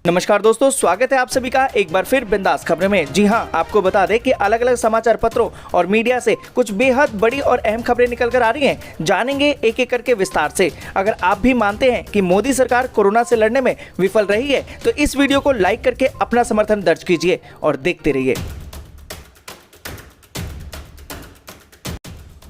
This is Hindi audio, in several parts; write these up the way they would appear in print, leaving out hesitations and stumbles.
नमस्कार दोस्तों, स्वागत है आप सभी का एक बार फिर बिंदास खबरें में। जी हां, आपको बता दें कि अलग अलग समाचार पत्रों और मीडिया से कुछ बेहद बड़ी और अहम खबरें निकल कर आ रही हैं। जानेंगे एक एक करके विस्तार से। अगर आप भी मानते हैं कि मोदी सरकार कोरोना से लड़ने में विफल रही है तो इस वीडियो को लाइक करके अपना समर्थन दर्ज कीजिए और देखते रहिए।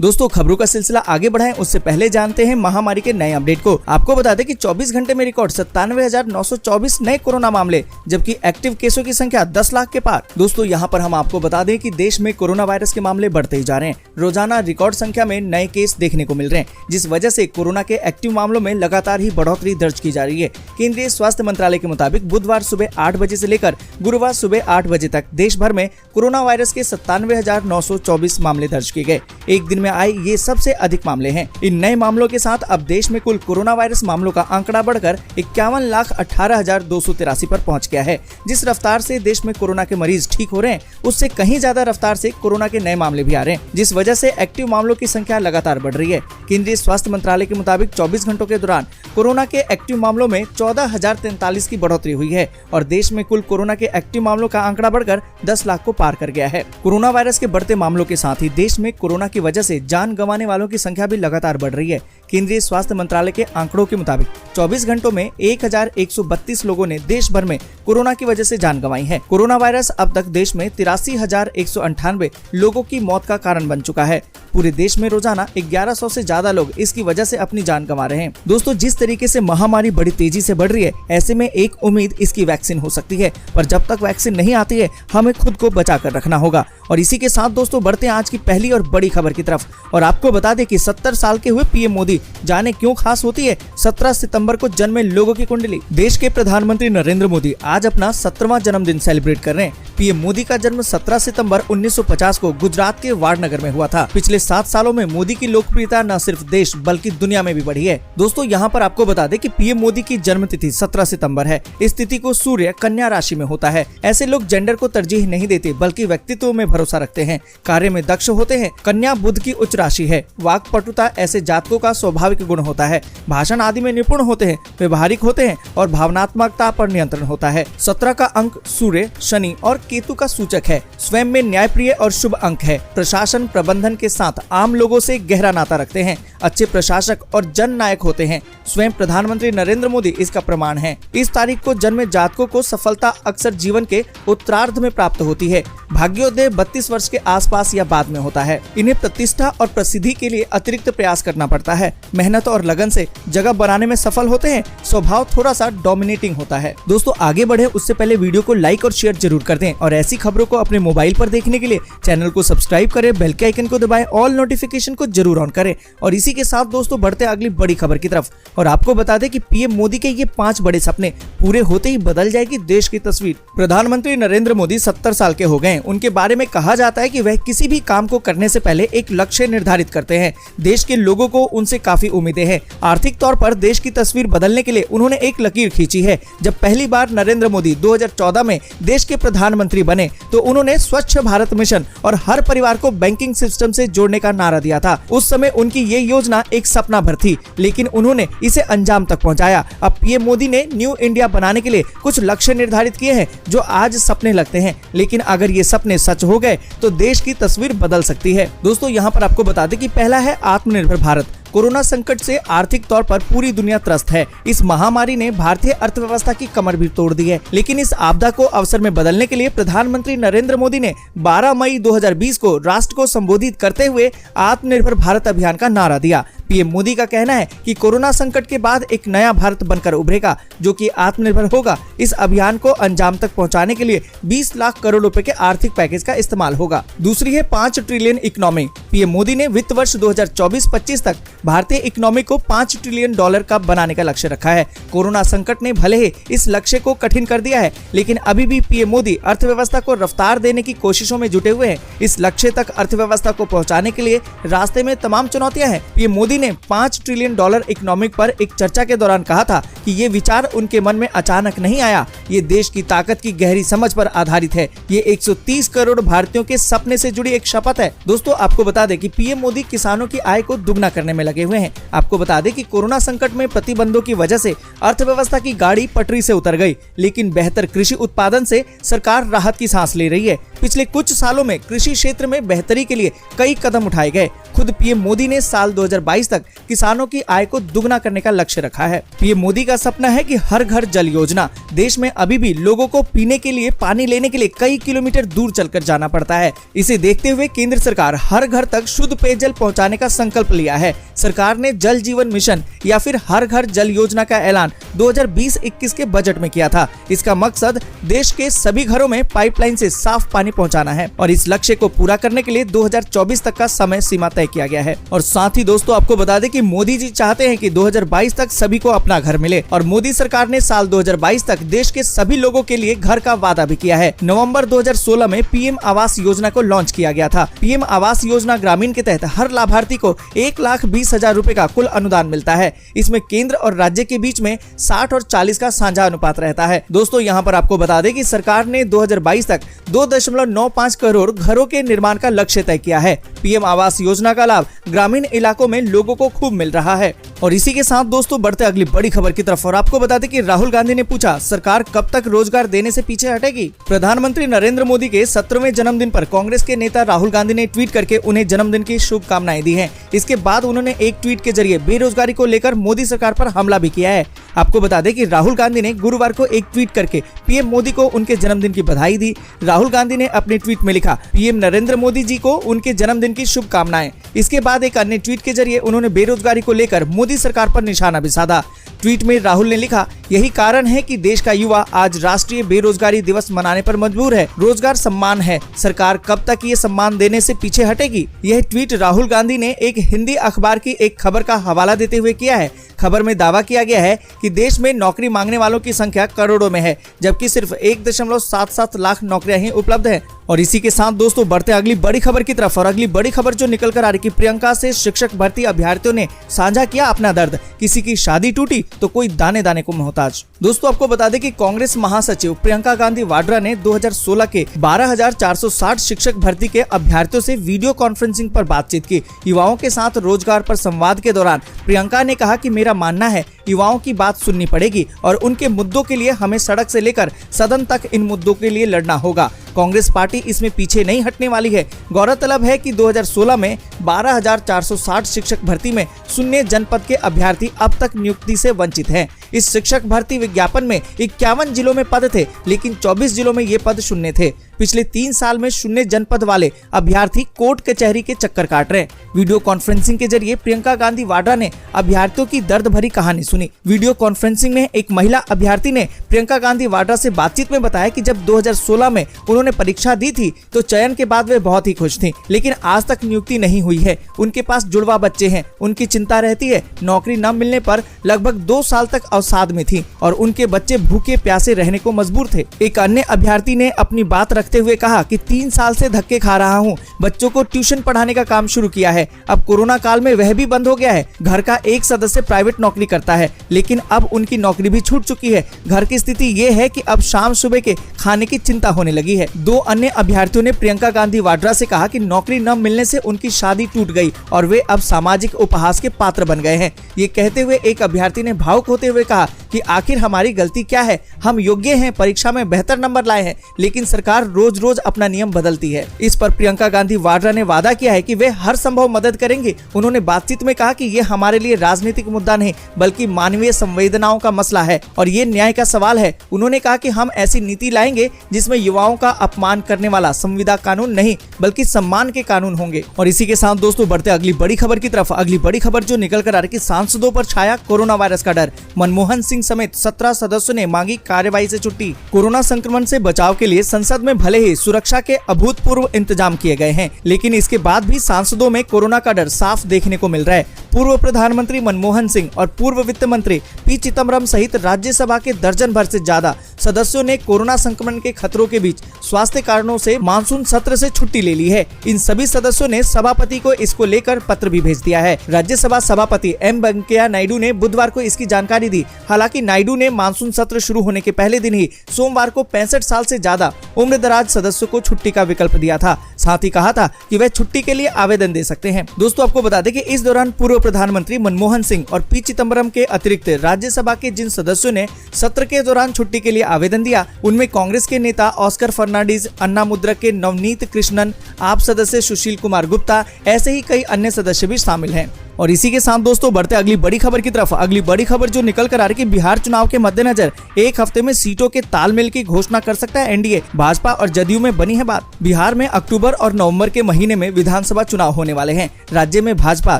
दोस्तों, खबरों का सिलसिला आगे बढ़ाएं उससे पहले जानते हैं महामारी के नए अपडेट को। आपको बता दें कि 24 घंटे में रिकॉर्ड 97,924 नए कोरोना मामले, जबकि एक्टिव केसों की संख्या 10 लाख के पार। दोस्तों, यहां पर हम आपको बता दें कि देश में कोरोना वायरस के मामले बढ़ते ही जा रहे हैं। रोजाना रिकॉर्ड संख्या में नए केस देखने को मिल रहे हैं, जिस वजह से कोरोना के एक्टिव मामलों में लगातार ही बढ़ोतरी दर्ज की जा रही है। केंद्रीय स्वास्थ्य मंत्रालय के मुताबिक बुधवार सुबह 8 बजे से लेकर गुरुवार सुबह 8 बजे तक देश भर में कोरोना वायरस के 97,924 मामले दर्ज किए गए। एक दिन में आए ये सबसे अधिक मामले हैं। इन नए मामलों के साथ अब देश में कुल कोरोना वायरस मामलों का आंकड़ा बढ़कर 51,18,283 पर पहुंच गया है। जिस रफ्तार से देश में कोरोना के मरीज ठीक हो रहे हैं, उससे कहीं ज्यादा रफ्तार से कोरोना के नए मामले भी आ रहे हैं, जिस वजह से एक्टिव मामलों की संख्या लगातार बढ़ रही है। केंद्रीय स्वास्थ्य मंत्रालय के मुताबिक 24 घंटों के दौरान कोरोना के एक्टिव मामलों में 14,043 की बढ़ोतरी हुई है और देश में कुल कोरोना के एक्टिव मामलों का आंकड़ा बढ़कर 10 लाख को पार कर गया है। कोरोना वायरस के बढ़ते मामलों के साथ ही देश में कोरोना की वजह से जान गंवाने वालों की संख्या भी लगातार बढ़ रही है। केंद्रीय स्वास्थ्य मंत्रालय के आंकड़ों के मुताबिक 24 घंटों में 1,132 लोगों ने देश भर में कोरोना की वजह से जान गंवाई है। कोरोना वायरस अब तक देश में 83,198 लोगों की मौत का कारण बन चुका है। पूरे देश में रोजाना 1100 से ज्यादा लोग इसकी वजह से अपनी जान गंवा रहे हैं। दोस्तों, जिस तरीके से महामारी बड़ी तेजी से बढ़ रही है, ऐसे में एक उम्मीद इसकी वैक्सीन हो सकती है, पर जब तक वैक्सीन नहीं आती है हमें खुद को बचा कर रखना होगा। और इसी के साथ दोस्तों बढ़ते हैं आज की पहली और बड़ी खबर की तरफ। और आपको बता दें कि 70 साल के हुए पीएम मोदी जाने क्यों खास होती है। 17 सितंबर को जन्मे लोगों की कुंडली। देश के प्रधानमंत्री नरेंद्र मोदी आज अपना 17वां जन्मदिन सेलिब्रेट कर रहे हैं। पीएम मोदी का जन्म 17 सितंबर 1950 को गुजरात के वाडनगर में हुआ था। पिछले 7 सालों में मोदी की लोकप्रियता न सिर्फ देश बल्कि दुनिया में भी बढ़ी है। दोस्तों, यहाँ पर आपको बता दें कि पीएम मोदी की जन्म तिथि 17 सितंबर है। इस तिथि को सूर्य कन्या राशि में होता है। ऐसे लोग जेंडर को तरजीह नहीं देते बल्कि व्यक्तित्व में भरोसा रखते हैं, कार्य में दक्ष होते हैं। कन्या बुध की उच्च राशि है। वाक्पटुता ऐसे जातकों का स्वाभाविक गुण होता है। भाषण आदि में निपुण होते हैं, व्यवहारिक होते हैं और भावनात्मकता पर नियंत्रण होता है। 17 का अंक सूर्य, शनि और केतु का सूचक है। स्वयं में न्यायप्रिय और शुभ अंक है। प्रशासन प्रबंधन के साथ आम लोगों से गहरा नाता रखते हैं। अच्छे प्रशासक और जन नायक होते हैं। स्वयं प्रधानमंत्री नरेंद्र मोदी इसका प्रमाण है। इस तारीख को जन्मे जातकों को सफलता अक्सर जीवन के उत्तरार्ध में प्राप्त होती है। भाग्योदय 32 वर्ष के आसपास या बाद में होता है। इन्हें प्रतिष्ठा और प्रसिद्धि के लिए अतिरिक्त प्रयास करना पड़ता है। मेहनत और लगन से जगह बनाने में सफल होते हैं। स्वभाव थोड़ा सा डोमिनेटिंग होता है। दोस्तों, आगे बढ़े उससे पहले वीडियो को लाइक और शेयर जरूर कर दें और ऐसी खबरों को अपने मोबाइल पर देखने के लिए चैनल को सब्सक्राइब करें, बेल के आइकन को दबाएं, ऑल नोटिफिकेशन को जरूर ऑन करें। और इसी के साथ दोस्तों बढ़ते अगली बड़ी खबर की तरफ। और आपको बता दें कि पीएम मोदी के ये 5 बड़े सपने पूरे होते ही बदल जाएगी देश की तस्वीर। प्रधानमंत्री नरेंद्र मोदी 70 साल के हो गए। उनके बारे में कहा जाता है कि वह किसी भी काम को करने से पहले एक लक्ष्य निर्धारित करते हैं। देश के लोगों को उनसे काफी उम्मीदें हैं। आर्थिक तौर पर देश की तस्वीर बदलने के लिए उन्होंने एक लकीर खींची है। जब पहली बार नरेंद्र मोदी 2014 में देश के प्रधानमंत्री बने तो उन्होंने स्वच्छ भारत मिशन और हर परिवार को बैंकिंग सिस्टम से जोड़ने का नारा दिया था। उस समय उनकी ये योजना एक सपना भर थी, लेकिन उन्होंने इसे अंजाम तक पहुंचाया। अब पीएम मोदी ने न्यू इंडिया बनाने के लिए कुछ लक्ष्य निर्धारित किए हैं जो आज सपने लगते हैं, लेकिन अगर ये सपने सच हो गए तो देश की तस्वीर बदल सकती है। दोस्तों, यहाँ पर आपको बता दें कि पहला है आत्मनिर्भर भारत। कोरोना संकट से आर्थिक तौर पर पूरी दुनिया त्रस्त है। इस महामारी ने भारतीय अर्थव्यवस्था की कमर भी तोड़ दी है, लेकिन इस आपदा को अवसर में बदलने के लिए प्रधानमंत्री नरेंद्र मोदी ने 12 मई 2020 को राष्ट्र को संबोधित करते हुए आत्मनिर्भर भारत अभियान का नारा दिया। पीएम मोदी का कहना है कि कोरोना संकट के बाद एक नया भारत बनकर उभरेगा जो कि आत्मनिर्भर होगा। इस अभियान को अंजाम तक पहुंचाने के लिए 20 लाख करोड़ रुपए के आर्थिक पैकेज का इस्तेमाल होगा। दूसरी है 5 ट्रिलियन इकोनॉमी। पीएम मोदी ने वित्त वर्ष 2024-25 तक भारतीय इकोनॉमी को $5 ट्रिलियन का बनाने का लक्ष्य रखा है। कोरोना संकट ने भले ही इस लक्ष्य को कठिन कर दिया है, लेकिन अभी भी पीएम मोदी अर्थव्यवस्था को रफ्तार देने की कोशिशों में जुटे हुए हैं। इस लक्ष्य तक अर्थव्यवस्था को पहुंचाने के लिए रास्ते में तमाम चुनौतियां हैं। पीएम मोदी मोदी ने $5 ट्रिलियन इकोनॉमिक पर एक चर्चा के दौरान कहा था कि ये विचार उनके मन में अचानक नहीं आया, ये देश की ताकत की गहरी समझ पर आधारित है। ये 130 करोड़ भारतीयों के सपने से जुड़ी एक शपथ है। दोस्तों, आपको बता दें कि पीएम मोदी किसानों की आय को दुगना करने में लगे हुए हैं। आपको बता दें कि कोरोना संकट में प्रतिबंधों की वजह से अर्थव्यवस्था की गाड़ी पटरी से उतर गई, लेकिन बेहतर कृषि उत्पादन से सरकार राहत की सांस ले रही है। पिछले कुछ सालों में कृषि क्षेत्र में बेहतरी के लिए कई कदम उठाए गए। खुद पीएम मोदी ने साल 2022 तक किसानों की आय को दुगना करने का लक्ष्य रखा है। पीएम मोदी का सपना है कि हर घर जल योजना। देश में अभी भी लोगों को पीने के लिए पानी लेने के लिए कई किलोमीटर दूर चलकर जाना पड़ता है। इसे देखते हुए केंद्र सरकार हर घर तक शुद्ध पेयजल पहुंचाने का संकल्प लिया है। सरकार ने जल जीवन मिशन या फिर हर घर जल योजना का ऐलान 2020-21 के बजट में किया था। इसका मकसद देश के सभी घरों में पाइपलाइन से साफ पानी पहुंचाना है और इस लक्ष्य को पूरा करने के लिए 2024 तक का समय सीमा तय किया गया है। और साथ ही दोस्तों, आपको बता दें कि मोदी जी चाहते हैं कि 2022 तक सभी को अपना घर मिले और मोदी सरकार ने साल 2022 तक देश के सभी लोगों के लिए घर का वादा भी किया है। नवंबर 2016 में पीएम आवास योजना को लॉन्च किया गया था। पीएम आवास योजना ग्रामीण के तहत हर लाभार्थी को 1,20,000 रूपए का कुल अनुदान मिलता है। इसमें केंद्र और राज्य के बीच में 60 और 40 का साझा अनुपात रहता है। दोस्तों, यहाँ पर आपको बता दें कि सरकार ने 2022 तक 2.95 करोड़ घरों के निर्माण का लक्ष्य तय किया है। पीएम आवास योजना का लाभ ग्रामीण इलाकों में लोगों को खूब मिल रहा है। और इसी के साथ दोस्तों, बढ़ते अगली बड़ी खबर की तरफ। और आपको बता दें कि राहुल गांधी ने पूछा, सरकार कब तक रोजगार देने से पीछे हटेगी। प्रधानमंत्री नरेंद्र मोदी के 17वें जन्मदिन पर कांग्रेस के नेता राहुल गांधी ने ट्वीट करके उन्हें जन्मदिन की शुभकामनाएं दी हैं। इसके बाद उन्होंने एक ट्वीट के जरिए बेरोजगारी को लेकर मोदी सरकार पर हमला भी किया है। आपको बता दें कि राहुल गांधी ने गुरुवार को एक ट्वीट करके पीएम मोदी को उनके जन्मदिन की बधाई दी। राहुल गांधी ने अपने ट्वीट में लिखा, पीएम नरेंद्र मोदी जी को उनके जन्मदिन की शुभकामनाएं। इसके बाद एक अन्य ट्वीट के जरिए उन्होंने बेरोजगारी को लेकर मोदी सरकार पर निशाना भी साधा। ट्वीट में राहुल ने लिखा, यही कारण है कि देश का युवा आज राष्ट्रीय बेरोजगारी दिवस मनाने पर मजबूर है। रोजगार सम्मान है, सरकार कब तक ये सम्मान देने से पीछे हटेगी। यह ट्वीट राहुल गांधी ने एक हिंदी अखबार की एक खबर का हवाला देते हुए किया है। खबर में दावा किया गया है कि देश में नौकरी मांगने वालों की संख्या करोड़ों में है, जबकि सिर्फ 1.77 लाख नौकरियां ही उपलब्ध है। और इसी के साथ दोस्तों, बढ़ते अगली बड़ी खबर की तरफ। और अगली बड़ी खबर जो निकल कर आ रही कि प्रियंका से शिक्षक भर्ती अभ्यर्थियों ने साझा किया अपना दर्द। किसी की शादी टूटी तो कोई दाने दाने को मोहताज। दोस्तों, आपको बता दें कि कांग्रेस महासचिव प्रियंका गांधी वाड्रा ने 2016 के 12,460 शिक्षक भर्ती के अभ्यर्थियों से वीडियो कॉन्फ्रेंसिंग पर बातचीत की। युवाओं के साथ रोजगार पर संवाद के दौरान प्रियंका ने कहा कि मेरा मानना है युवाओं की बात सुननी पड़ेगी और उनके मुद्दों के लिए हमें सड़क से लेकर सदन तक इन मुद्दों के लिए लड़ना होगा। कांग्रेस पार्टी इसमें पीछे नहीं हटने वाली है। गौरतलब है कि 2016 में 12,460 शिक्षक भर्ती में शून्य जनपद के अभ्यर्थी अब तक नियुक्ति से वंचित हैं। इस शिक्षक भर्ती विज्ञापन में 51 जिलों में पद थे, लेकिन 24 जिलों में ये पद शून्य थे। पिछले 3 साल में शून्य जनपद वाले अभ्यर्थी कोर्ट कचहरी के चक्कर काट रहे। वीडियो कॉन्फ्रेंसिंग के जरिए प्रियंका गांधी वाड्रा ने अभ्यर्थियों की दर्द भरी कहानी सुनी। वीडियो कॉन्फ्रेंसिंग में एक महिला अभ्यर्थी ने प्रियंका गांधी वाड्रा से बातचीत में बताया कि जब 2016 में उन्होंने परीक्षा दी थी तो चयन के बाद वे बहुत ही खुश थी, लेकिन आज तक नियुक्ति नहीं हुई है। उनके पास जुड़वा बच्चे हैं, उनकी चिंता रहती है। नौकरी न मिलने पर लगभग 2 साल तक अवसाद में थी और उनके बच्चे भूखे प्यासे रहने को मजबूर थे। एक अन्य अभ्यर्थी ने अपनी बात रखते हुए कहा कि 3 साल से धक्के खा रहा हूँ, बच्चों को ट्यूशन पढ़ाने का काम शुरू किया है। अब कोरोना काल में वह भी बंद हो गया है। घर का एक सदस्य प्राइवेट नौकरी करता है, लेकिन अब उनकी नौकरी भी छूट चुकी है। घर की स्थिति ये है कि अब शाम सुबह के खाने की चिंता होने लगी है। 2 अन्य अभ्यर्थियों ने प्रियंका गांधी वाड्रा से कहा कि नौकरी न मिलने से उनकी शादी टूट गई और वे अब सामाजिक उपहास के पात्र बन गए हैं। ये कहते हुए एक अभ्यर्थी ने भावुक होते हुए कहा कि आखिर हमारी गलती क्या है? हम योग्य हैं, परीक्षा में बेहतर नंबर लाए हैं, लेकिन सरकार रोज रोज अपना नियम बदलती है। इस पर प्रियंका गांधी वाड्रा ने वादा किया है कि वे हर संभव मदद करेंगे। उन्होंने बातचीत में कहा कि ये हमारे लिए राजनीतिक मुद्दा नहीं बल्कि मानवीय संवेदनाओं का मसला है और ये न्याय का सवाल है। उन्होंने कहा कि हम ऐसी नीति लाएंगे जिसमें युवाओं का अपमान करने वाला संविदा कानून नहीं बल्कि सम्मान के कानून होंगे। और इसी के साथ दोस्तों, बढ़ते अगली बड़ी खबर की तरफ। अगली बड़ी खबर जो निकल कर आ रही कि सांसदों पर छाया कोरोना वायरस का डर। मनमोहन सिंह समेत 17 सदस्यों ने मांगी कार्यवाही से छुट्टी। कोरोना संक्रमण से बचाव के लिए संसद में भले ही सुरक्षा के अभूतपूर्व इंतजाम किए गए हैं, लेकिन इसके बाद भी सांसदों में कोरोना का डर साफ देखने को मिल रहा है। पूर्व प्रधानमंत्री मनमोहन सिंह और पूर्व वित्त मंत्री पी चिदम्बरम सहित राज्यसभा के दर्जन भर से ज्यादा सदस्यों ने कोरोना संक्रमण के खतरों के बीच स्वास्थ्य कारणों से मानसून सत्र से छुट्टी ले ली है। इन सभी सदस्यों ने सभापति को इसको लेकर पत्र भी भेज दिया है। राज्यसभा सभापति एम वेंकैया नायडू ने बुधवार को इसकी जानकारी दी। हालांकि नायडू ने मानसून सत्र शुरू होने के पहले दिन ही सोमवार को 65 साल से ज्यादा उम्रदराज सदस्यों को छुट्टी का विकल्प दिया था। साथ ही कहा था कि वे छुट्टी के लिए आवेदन दे सकते हैं। दोस्तों, आपको बता दें कि इस दौरान पूर्व प्रधानमंत्री मनमोहन सिंह और पी चिदंबरम के अतिरिक्त राज्यसभा के जिन सदस्यों ने सत्र के दौरान छुट्टी के लिए आवेदन दिया, उनमें कांग्रेस के नेता ऑस्कर फर्नांडीज, अन्ना मुद्रक के नवनीत कृष्णन, आप सदस्य सुशील कुमार गुप्ता, ऐसे ही कई अन्य सदस्य भी शामिल हैं। और इसी के साथ दोस्तों बढ़ते अगली बड़ी खबर की तरफ। अगली बड़ी खबर जो निकल कर आ रही है कि बिहार चुनाव के मद्देनजर एक हफ्ते में सीटों के तालमेल की घोषणा कर सकता है एनडीए। भाजपा और जदयू में बनी है बात। बिहार में अक्टूबर और नवंबर के महीने में विधानसभा चुनाव होने वाले हैं। राज्य में भाजपा,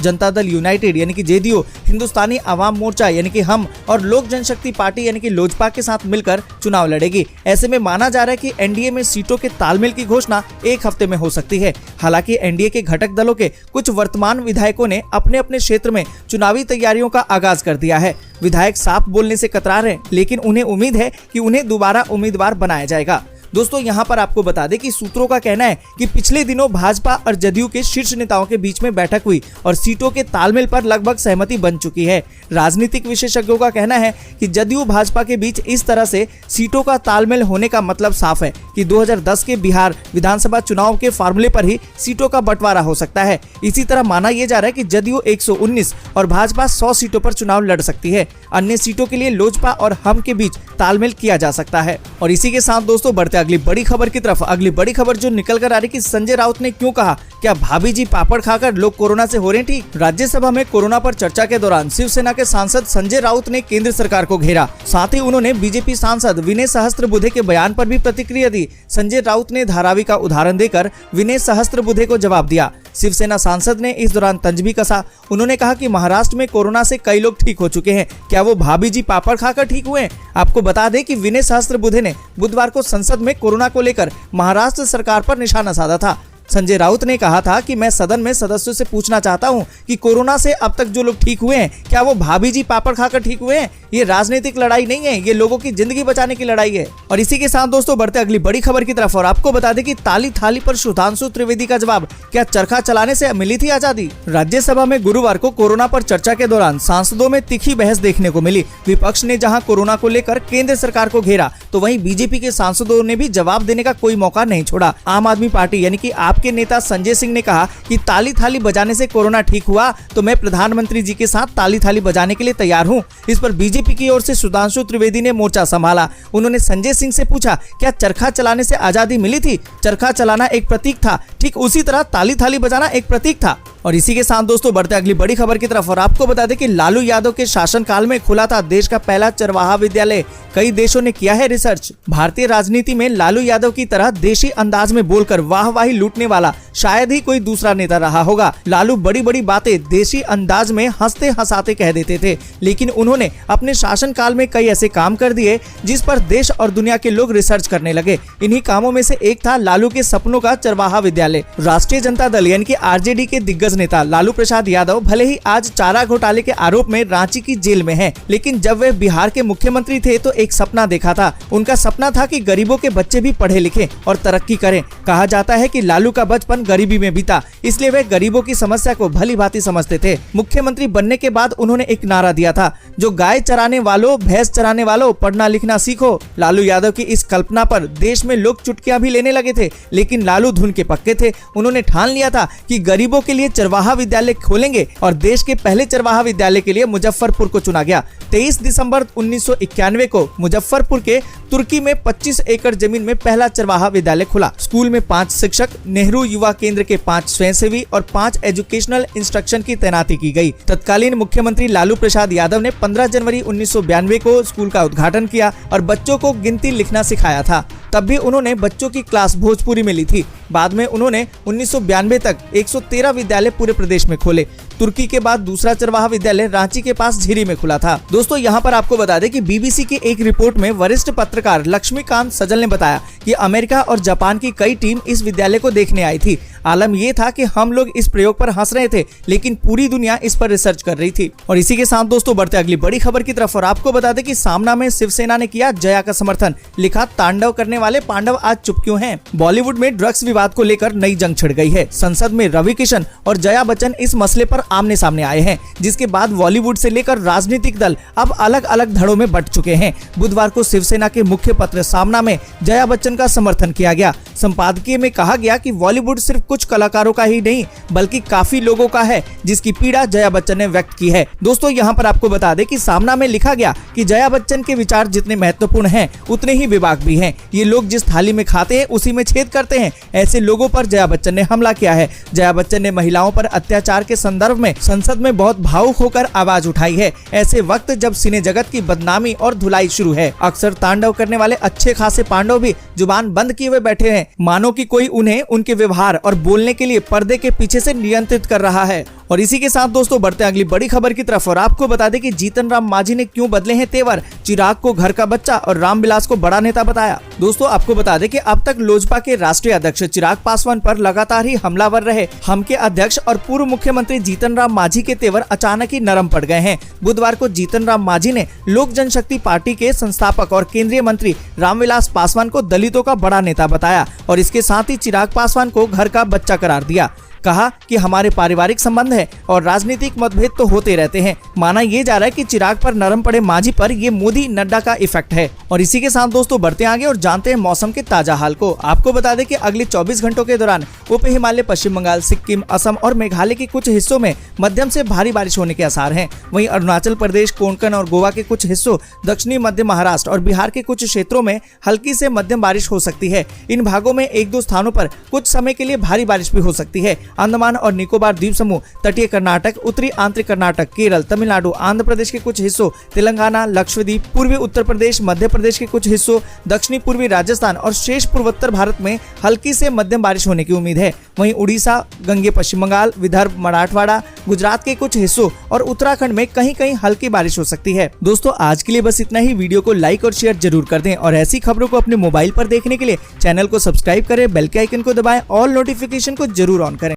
जनता दल यूनाइटेड यानी कि जेडीयू, हिंदुस्तानी आवाम मोर्चा यानी कि हम और लोक जनशक्ति पार्टी यानी कि लोजपा के साथ मिलकर चुनाव लड़ेगी। ऐसे में माना जा रहा है कि एनडीए में सीटों के तालमेल की घोषणा एक हफ्ते में हो सकती है। हालांकि एनडीए के घटक दलों के कुछ वर्तमान विधायकों ने अपने अपने क्षेत्र में चुनावी तैयारियों का आगाज कर दिया है। विधायक साफ बोलने से कतरा रहे हैं, लेकिन उन्हें उम्मीद है कि उन्हें दोबारा उम्मीदवार बनाया जाएगा। दोस्तों, यहाँ पर आपको बता दें कि सूत्रों का कहना है कि पिछले दिनों भाजपा और जदयू के शीर्ष नेताओं के बीच में बैठक हुई और सीटों के तालमेल पर लगभग सहमति बन चुकी है। राजनीतिक विशेषज्ञों का कहना है कि जदयू भाजपा के बीच इस तरह से सीटों का तालमेल होने का मतलब साफ है कि 2010 के बिहार विधानसभा चुनाव के फार्मूले पर ही सीटों का बंटवारा हो सकता है। इसी तरह माना यह जा रहा है कि जदयू 119 और भाजपा 100 सीटों पर चुनाव लड़ सकती है। अन्य सीटों के लिए लोजपा और हम के बीच तालमेल किया जा सकता है। और इसी के साथ दोस्तों बढ़ते अगली बड़ी खबर की तरफ। अगली बड़ी खबर जो निकल कर आ रही कि संजय राउत ने क्यों कहा, क्या भाभी जी पापड़ खाकर लोग कोरोना से हो रहे हैं ठीक। राज्यसभा में कोरोना पर चर्चा के दौरान शिवसेना के सांसद संजय राउत ने केंद्र सरकार को घेरा। साथ ही उन्होंने बीजेपी सांसद विनय सहस्त्रबुद्धे के बयान पर भी प्रतिक्रिया दी। संजय राउत ने धारावी का उदाहरण देकर विनय सहस्त्रबुद्धे को जवाब दिया। शिवसेना सांसद ने इस दौरान तंज भी कसा। उन्होंने कहा कि महाराष्ट्र में कोरोना से कई लोग ठीक हो चुके हैं, क्या वो भाभी जी पापड़ खाकर ठीक हुए? आपको बता दें कि विनय सहस्त्रबुद्धे ने बुधवार को संसद में कोरोना को लेकर महाराष्ट्र सरकार पर निशाना साधा था। संजय राउत ने कहा था कि मैं सदन में सदस्यों से पूछना चाहता हूं कि कोरोना से अब तक जो लोग ठीक हुए हैं, क्या वो भाभी जी पापड़ खाकर ठीक हुए हैं? ये राजनीतिक लड़ाई नहीं है, ये लोगों की जिंदगी बचाने की लड़ाई है। और इसी के साथ दोस्तों बढ़ते अगली बड़ी खबर की तरफ। और आपको बता दें कि ताली थाली पर सुधांशु त्रिवेदी का जवाब, क्या चरखा चलाने से मिली थी आजादी? राज्यसभा में गुरुवार को कोरोना पर चर्चा के दौरान सांसदों में तीखी बहस देखने को मिली। विपक्ष ने जहां कोरोना को लेकर केंद्र सरकार को घेरा, तो वहीं बीजेपी के सांसदों ने भी जवाब देने का कोई मौका नहीं छोड़ा। आम आदमी पार्टी यानी कि आपके नेता संजय सिंह ने कहा कि ताली थाली बजाने से कोरोना ठीक हुआ तो मैं प्रधानमंत्री जी के साथ ताली थाली बजाने के लिए तैयार हूं। इस पर बीजेपी की ओर से सुधांशु त्रिवेदी ने मोर्चा संभाला। उन्होंने संजय सिंह से पूछा, क्या चरखा चलाने से आजादी मिली थी? चरखा चलाना एक प्रतीक था, ठीक उसी तरह ताली थाली बजाना एक प्रतीक था। और इसी के साथ दोस्तों बढ़ते अगली बड़ी खबर की तरफ। और आपको बता दें कि लालू यादव के शासनकाल में खुला था देश का पहला चरवाहा विद्यालय। कई देशों ने किया है रिसर्च। भारतीय राजनीति में लालू यादव की तरह देशी अंदाज में बोलकर वाहवाही लूटने वाला शायद ही कोई दूसरा नेता रहा होगा। लालू बड़ी बड़ी बातें देशी अंदाज में हंसते हंसाते कह देते थे, लेकिन उन्होंने अपने शासनकाल में कई ऐसे काम कर दिए जिस पर देश और दुनिया के लोग रिसर्च करने लगे। इन्हीं कामों में से एक था लालू के सपनों का चरवाहा विद्यालय। राष्ट्रीय जनता दल यानी कि आरजेडी के दिग्गज नेता लालू प्रसाद यादव भले ही आज चारा घोटाले के आरोप में रांची की जेल में हैं, लेकिन जब वे बिहार के मुख्यमंत्री थे तो एक सपना देखा था। उनका सपना था कि गरीबों के बच्चे भी पढ़े लिखे और तरक्की करें। कहा जाता है कि लालू का बचपन गरीबी में बीता, इसलिए वे गरीबों की समस्या को भली भांति समझते थे। मुख्यमंत्री बनने के बाद उन्होंने एक नारा दिया था, जो गाय चराने वालों, भैंस चराने वालों, पढ़ना लिखना सीखो। लालू यादव की इस कल्पना पर देश में लोग चुटकियां भी लेने लगे थे, लेकिन लालू धुन के पक्के थे। उन्होंने ठान लिया था कि गरीबों के लिए चरवाहा विद्यालय खोलेंगे और देश के पहले चरवाहा विद्यालय के लिए मुजफ्फरपुर को चुना गया। 23 दिसंबर 1991 को मुजफ्फरपुर के तुर्की में 25 एकड़ जमीन में पहला चरवाहा विद्यालय खुला। स्कूल में 5 शिक्षक, नेहरू युवा केंद्र के 5 स्वयंसेवी और 5 एजुकेशनल इंस्ट्रक्शन की तैनाती की गई। तत्कालीन मुख्यमंत्री लालू प्रसाद यादव ने 15 जनवरी 1992 को स्कूल का उद्घाटन किया और बच्चों को गिनती लिखना सिखाया था। तब भी उन्होंने बच्चों की क्लास भोजपुरी में ली थी। बाद में उन्होंने 1992 तक 113 विद्यालय पूरे प्रदेश में खोले। तुर्की के बाद दूसरा चरवाहा विद्यालय रांची के पास झिरी में खुला था। दोस्तों यहाँ पर आपको बता दें कि बीबीसी की एक रिपोर्ट में वरिष्ठ पत्रकार लक्ष्मीकांत सजल ने बताया कि अमेरिका और जापान की कई टीम इस विद्यालय को देखने आई थी। आलम ये था कि हम लोग इस प्रयोग पर हंस रहे थे, लेकिन पूरी दुनिया इस पर रिसर्च कर रही थी। और इसी के साथ दोस्तों बढ़ते अगली बड़ी खबर की तरफ और आपको बता दें कि सामना में शिवसेना ने किया जया का समर्थन। लिखा, तांडव करने वाले पांडव आज चुप क्यों हैं? बॉलीवुड में ड्रग्स विवाद को लेकर नई जंग छिड़ गई है। संसद में रवि किशन और जया बच्चन इस मसले पर आमने सामने आए हैं, जिसके बाद बॉलीवुड से लेकर राजनीतिक दल अब अलग अलग धड़ों में बंट चुके हैं। बुधवार को शिवसेना के मुख्य पत्र सामना में जया बच्चन का समर्थन किया गया। संपादकीय में कहा गया कि बॉलीवुड सिर्फ कुछ कलाकारों का ही नहीं बल्कि काफी लोगों का है, जिसकी पीड़ा जया बच्चन ने व्यक्त की है। दोस्तों यहाँ पर आपको बता दें कि सामना में लिखा गया कि जया बच्चन के विचार जितने महत्वपूर्ण हैं उतने ही विवाद भी हैं। ये लोग जिस थाली में खाते हैं उसी में छेद करते हैं। ऐसे लोगों पर जया बच्चन ने हमला किया है। जया बच्चन ने महिलाओं पर अत्याचार के संदर्भ में संसद में बहुत भावुक होकर आवाज उठाई है। ऐसे वक्त जब सिने जगत की बदनामी और धुलाई शुरू है, अक्सर तांडव करने वाले अच्छे खासे पांडव भी जुबान बंद किए हुए बैठे हैं, मानो कि कोई उन्हें उनके व्यवहार और बोलने के लिए पर्दे के पीछे से नियंत्रित कर रहा है। और इसी के साथ दोस्तों बढ़ते अगली बड़ी खबर की तरफ और आपको बता दें कि जीतन राम मांझी ने क्यों बदले हैं तेवर। चिराग को घर का बच्चा और रामविलास को बड़ा नेता बताया। दोस्तों आपको बता दें कि अब तक लोजपा के राष्ट्रीय अध्यक्ष चिराग पासवान पर लगातार ही हमलावर रहे हम के अध्यक्ष और पूर्व मुख्यमंत्री जीतन राम मांझी के तेवर अचानक ही नरम पड़ गए हैं। बुधवार को जीतन राम मांझी ने लोक जनशक्ति पार्टी के संस्थापक और केंद्रीय मंत्री रामविलास पासवान को दलितों का बड़ा नेता बताया और इसके साथ ही चिराग पासवान को घर का बच्चा करार दिया। कहा कि हमारे पारिवारिक संबंध है और राजनीतिक मतभेद तो होते रहते हैं। माना ये जा रहा है कि चिराग पर नरम पड़े मांझी पर ये मोदी नड्डा का इफेक्ट है। और इसी के साथ दोस्तों बढ़ते आगे और जानते हैं मौसम के ताजा हाल को। आपको बता दें कि अगले 24 घंटों के दौरान उप हिमालय, पश्चिम बंगाल, सिक्किम, असम और मेघालय के कुछ हिस्सों में मध्यम से भारी बारिश होने के आसार हैं। वहीं अरुणाचल प्रदेश, कोंकण और गोवा के कुछ हिस्सों, दक्षिणी मध्य महाराष्ट्र और बिहार के कुछ क्षेत्रों में हल्की से मध्यम बारिश हो सकती है। इन भागों में एक दो स्थानों पर कुछ समय के लिए भारी बारिश भी हो सकती है। अंडमान और निकोबार द्वीप समूह, तटीय कर्नाटक, उत्तरी आंतरिक कर्नाटक, केरल, तमिलनाडु, आंध्र प्रदेश के कुछ हिस्सों, तेलंगाना, लक्षद्वीप, पूर्वी उत्तर प्रदेश, मध्य प्रदेश के कुछ हिस्सों, दक्षिणी पूर्वी राजस्थान और शेष पूर्वोत्तर भारत में हल्की से मध्यम बारिश होने की उम्मीद है। वहीं उड़ीसा, गंगे पश्चिम बंगाल, विदर्भ, मराठवाड़ा, गुजरात के कुछ हिस्सों और उत्तराखंड में कहीं कहीं हल्की बारिश हो सकती है। दोस्तों आज के लिए बस इतना ही। वीडियो को लाइक और शेयर जरूर कर दें और ऐसी खबरों को अपने मोबाइल पर देखने के लिए चैनल को सब्सक्राइब करें, बेल के आइकन को दबाएं, ऑल नोटिफिकेशन को जरूर ऑन करें।